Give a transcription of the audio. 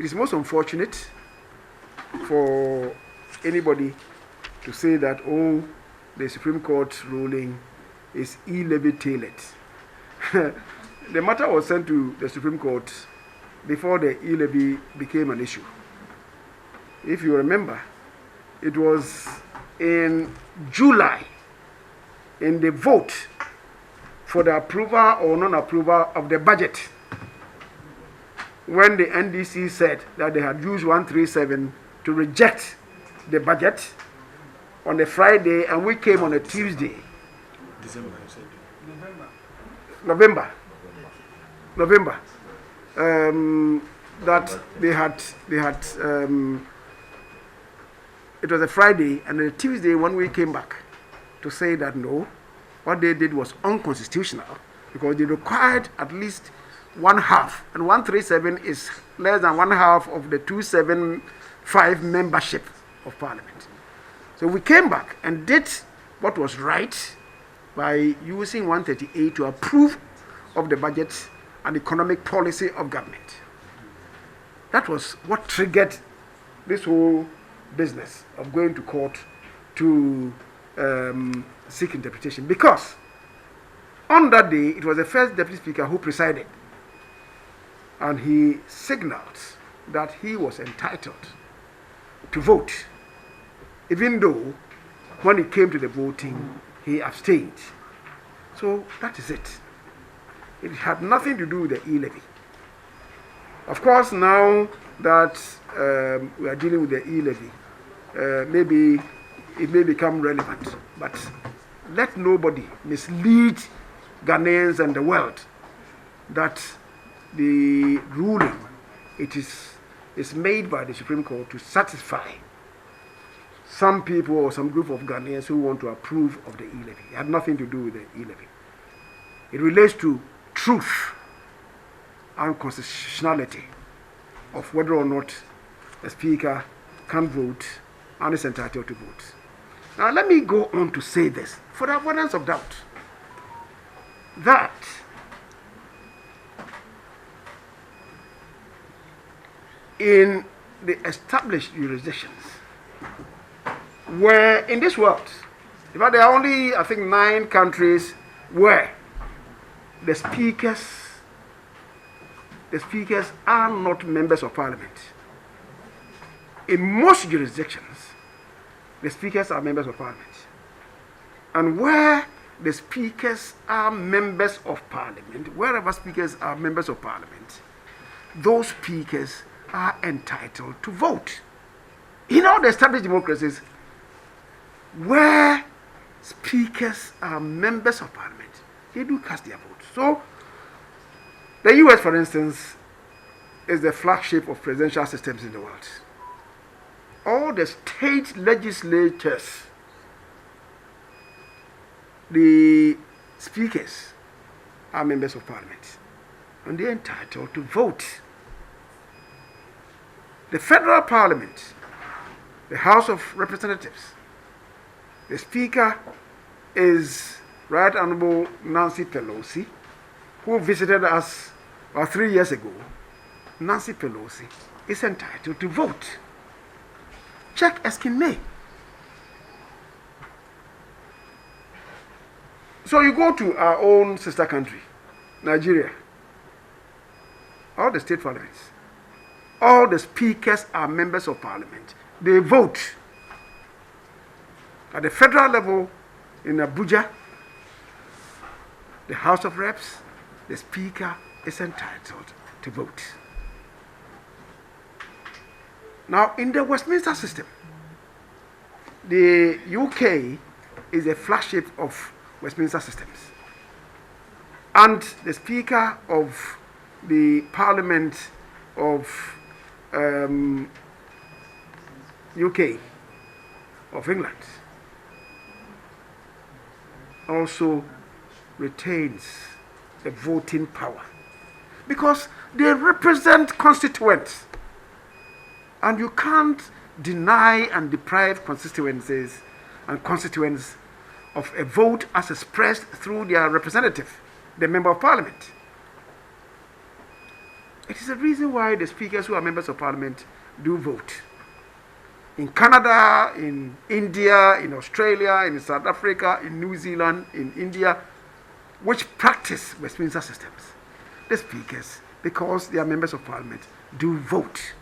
it is most unfortunate for anybody to say that, oh, the Supreme Court ruling is E Levy tailored. The matter was sent to the Supreme Court before the E Levy became an issue. If you remember, it was in July, in the vote for the approval or non-approval of the budget, when the NDC said that they had used 137 to reject the budget on a Friday, and we came on a Tuesday. November. That they had it was a Friday, and a Tuesday when we came back to say that no, what they did was unconstitutional because they required at least one half, and 137 is less than one half of the 275 membership of Parliament. So we came back and did what was right by using 138 to approve of the budget and economic policy of government. That was what triggered this whole business of going to court to seek interpretation, because on that day it was the first deputy speaker who presided, and he signaled that he was entitled to vote, even though when it came to the voting he abstained. So that is it. It had nothing to do with the E Levy. Of course, now that we are dealing with the E Levy, maybe it may become relevant, but let nobody mislead Ghanaians and the world that the ruling is made by the Supreme Court to satisfy some people or some group of Ghanaians who want to approve of the E Levy. It had nothing to do with the E Levy. It relates to truth and constitutionality of whether or not the speaker can vote and is entitled to vote. Now let me go on to say this, for the avoidance of doubt, that in the established jurisdictions where in this world, in fact there are only, I think, 9 countries where the speakers are not members of Parliament. In most jurisdictions, the speakers are members of Parliament. And where the speakers are members of Parliament, wherever speakers are members of Parliament, those speakers are entitled to vote. In all the established democracies, where speakers are members of Parliament, they do cast their vote. So, the US, for instance, is the flagship of presidential systems in the world. All the state legislatures, the speakers are members of Parliament, and they are entitled to vote. The federal Parliament, the House of Representatives, the Speaker is Right Honorable Nancy Pelosi, who visited us about 3 years ago. Nancy Pelosi is entitled to vote. Check Eskin May. So you go to our own sister country, Nigeria. All the state parliaments, all the speakers are members of Parliament. They vote. At the federal level, in Abuja, the House of Reps, the Speaker is entitled to vote. Now, in the Westminster system, the UK is a flagship of Westminster systems. And the Speaker of the Parliament of UK, of England, also retains a voting power because they represent constituents, and you can't deny and deprive constituencies and constituents of a vote as expressed through their representative, the Member of Parliament. It is the reason why the speakers who are members of parliament do vote. In Canada, in India, in Australia, in South Africa, in New Zealand, in India, which practice Westminster systems, the speakers, because they are members of parliament, do vote.